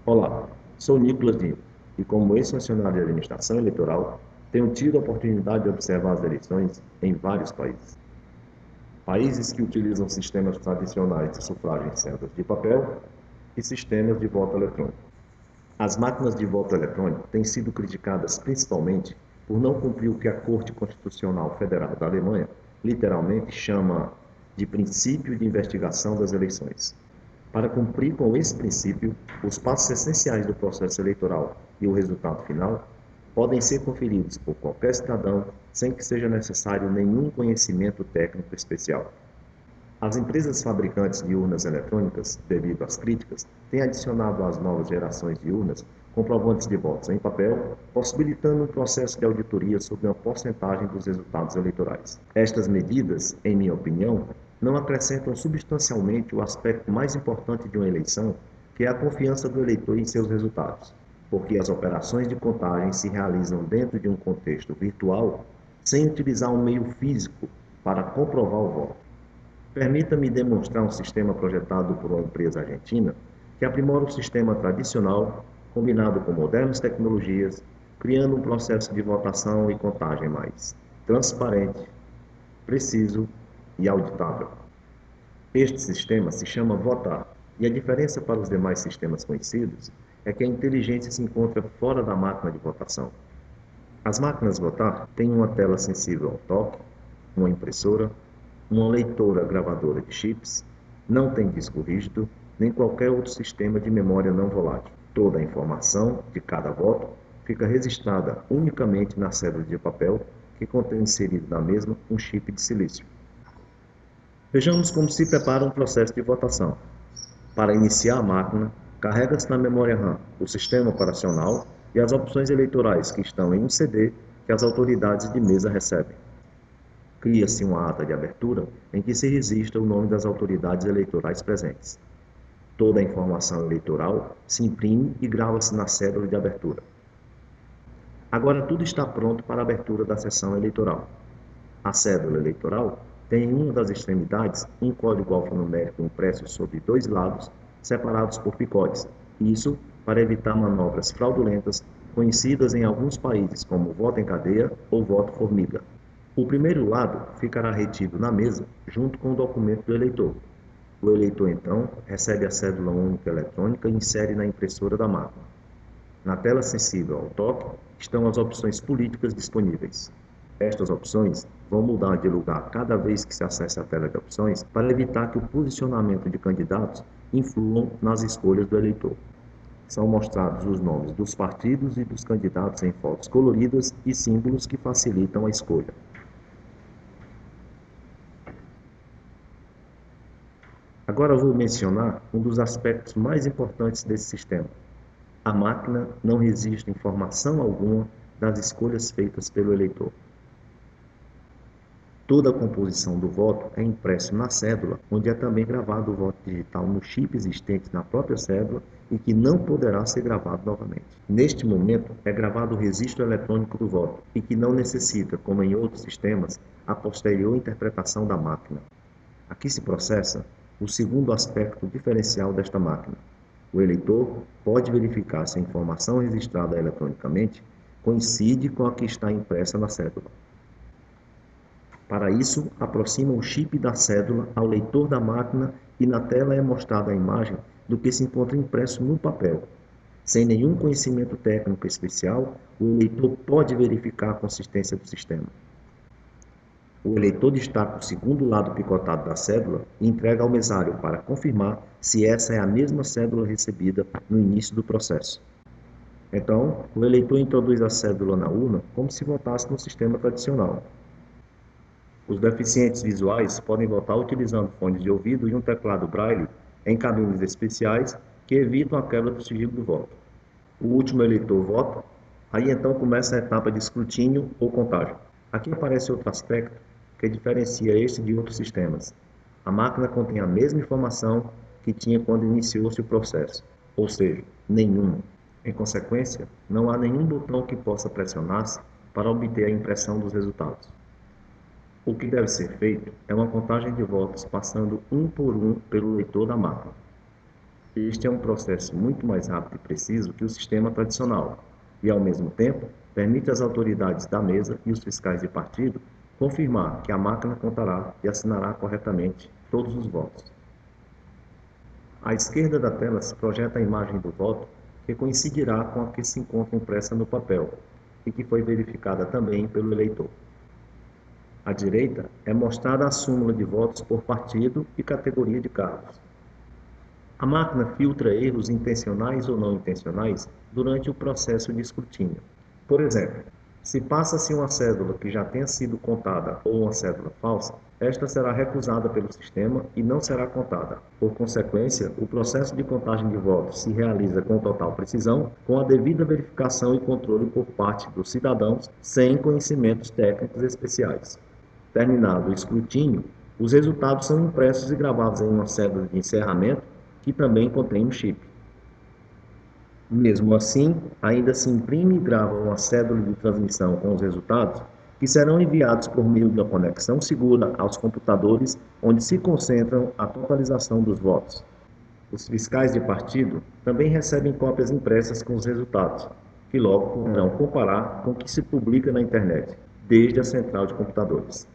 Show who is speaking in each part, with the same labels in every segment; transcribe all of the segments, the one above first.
Speaker 1: Olá, sou Nicolas Dinho e, como ex-funcionário de administração eleitoral, tenho tido a oportunidade de observar as eleições em vários países. Países que utilizam sistemas tradicionais de sufrágio em cédulas de papel e sistemas de voto eletrônico. As máquinas de voto eletrônico têm sido criticadas principalmente por não cumprir o que a Corte Constitucional Federal da Alemanha literalmente chama de princípio de investigação das eleições. Para cumprir com esse princípio, os passos essenciais do processo eleitoral e o resultado final podem ser conferidos por qualquer cidadão sem que seja necessário nenhum conhecimento técnico especial. As empresas fabricantes de urnas eletrônicas, devido às críticas, têm adicionado às novas gerações de urnas comprovantes de votos em papel, possibilitando um processo de auditoria sobre uma porcentagem dos resultados eleitorais. Estas medidas, em minha opinião, não acrescentam substancialmente o aspecto mais importante de uma eleição, que é a confiança do eleitor em seus resultados, porque as operações de contagem se realizam dentro de um contexto virtual, sem utilizar um meio físico para comprovar o voto. Permita-me demonstrar um sistema projetado por uma empresa argentina que aprimora o sistema tradicional, combinado com modernas tecnologias, criando um processo de votação e contagem mais transparente, preciso e auditável. Este sistema se chama Votar, e a diferença para os demais sistemas conhecidos é que a inteligência se encontra fora da máquina de votação. As máquinas Votar têm uma tela sensível ao toque, uma impressora, uma leitora gravadora de chips, não tem disco rígido, nem qualquer outro sistema de memória não volátil. Toda a informação de cada voto fica registrada unicamente na cédula de papel, que contém inserido na mesma um chip de silício. Vejamos como se prepara um processo de votação. Para iniciar a máquina, carrega-se na memória RAM o sistema operacional e as opções eleitorais que estão em um CD que as autoridades de mesa recebem. Cria-se uma ata de abertura em que se registra o nome das autoridades eleitorais presentes. Toda a informação eleitoral se imprime e grava-se na cédula de abertura. Agora tudo está pronto para a abertura da sessão eleitoral. A cédula eleitoral tem em uma das extremidades um código alfanumérico impresso sobre dois lados, separados por picotes. Isso para evitar manobras fraudulentas conhecidas em alguns países como voto em cadeia ou voto formiga. O primeiro lado ficará retido na mesa, junto com o documento do eleitor. O eleitor, então, recebe a cédula única eletrônica e insere na impressora da máquina. Na tela sensível ao toque estão as opções políticas disponíveis. Estas opções vão mudar de lugar cada vez que se acesse a tela de opções para evitar que o posicionamento de candidatos influam nas escolhas do eleitor. São mostrados os nomes dos partidos e dos candidatos em fotos coloridas e símbolos que facilitam a escolha. Agora vou mencionar um dos aspectos mais importantes desse sistema. A máquina não registra informação alguma das escolhas feitas pelo eleitor. Toda a composição do voto é impresso na cédula, onde é também gravado o voto digital no chip existente na própria cédula e que não poderá ser gravado novamente. Neste momento, é gravado o registro eletrônico do voto e que não necessita, como em outros sistemas, a posterior interpretação da máquina. Aqui se processa o segundo aspecto diferencial desta máquina. O eleitor pode verificar se a informação registrada eletronicamente coincide com a que está impressa na cédula. Para isso, aproxima o chip da cédula ao leitor da máquina e na tela é mostrada a imagem do que se encontra impresso no papel. Sem nenhum conhecimento técnico especial, o eleitor pode verificar a consistência do sistema. O eleitor destaca o segundo lado picotado da cédula e entrega ao mesário para confirmar se essa é a mesma cédula recebida no início do processo. Então, o eleitor introduz a cédula na urna como se votasse no sistema tradicional. Os deficientes visuais podem votar utilizando fones de ouvido e um teclado braille em cabines especiais que evitam a quebra do sigilo do voto. O último eleitor vota, aí então começa a etapa de escrutínio ou contagem. Aqui aparece outro aspecto que diferencia este de outros sistemas. A máquina contém a mesma informação que tinha quando iniciou-se o processo, ou seja, nenhuma. Em consequência, não há nenhum botão que possa pressionar-se para obter a impressão dos resultados. O que deve ser feito é uma contagem de votos passando um por um pelo leitor da máquina. Este é um processo muito mais rápido e preciso que o sistema tradicional e, ao mesmo tempo, permite às autoridades da mesa e os fiscais de partido confirmar que a máquina contará e assinará corretamente todos os votos. À esquerda da tela se projeta a imagem do voto, que coincidirá com a que se encontra impressa no papel e que foi verificada também pelo eleitor. À direita é mostrada a súmula de votos por partido e categoria de cargos. A máquina filtra erros intencionais ou não intencionais durante o processo de escrutínio. Por exemplo, se passa-se uma cédula que já tenha sido contada ou uma cédula falsa, esta será recusada pelo sistema e não será contada. Por consequência, o processo de contagem de votos se realiza com total precisão, com a devida verificação e controle por parte dos cidadãos, sem conhecimentos técnicos especiais. Terminado o escrutínio, os resultados são impressos e gravados em uma cédula de encerramento, que também contém um chip. Mesmo assim, ainda se imprime e grava uma cédula de transmissão com os resultados, que serão enviados por meio da conexão segura aos computadores, onde se concentram a totalização dos votos. Os fiscais de partido também recebem cópias impressas com os resultados, que logo poderão comparar com o que se publica na internet, desde a central de computadores.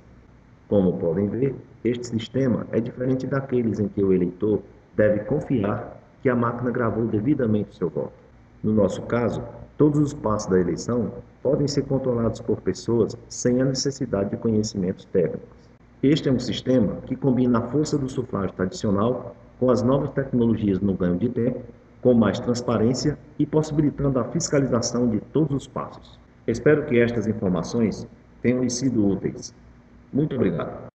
Speaker 1: Como podem ver, este sistema é diferente daqueles em que o eleitor deve confiar que a máquina gravou devidamente o seu voto. No nosso caso, todos os passos da eleição podem ser controlados por pessoas sem a necessidade de conhecimentos técnicos. Este é um sistema que combina a força do sufrágio tradicional com as novas tecnologias no ganho de tempo, com mais transparência e possibilitando a fiscalização de todos os passos. Espero que estas informações tenham lhe sido úteis. Muito obrigado.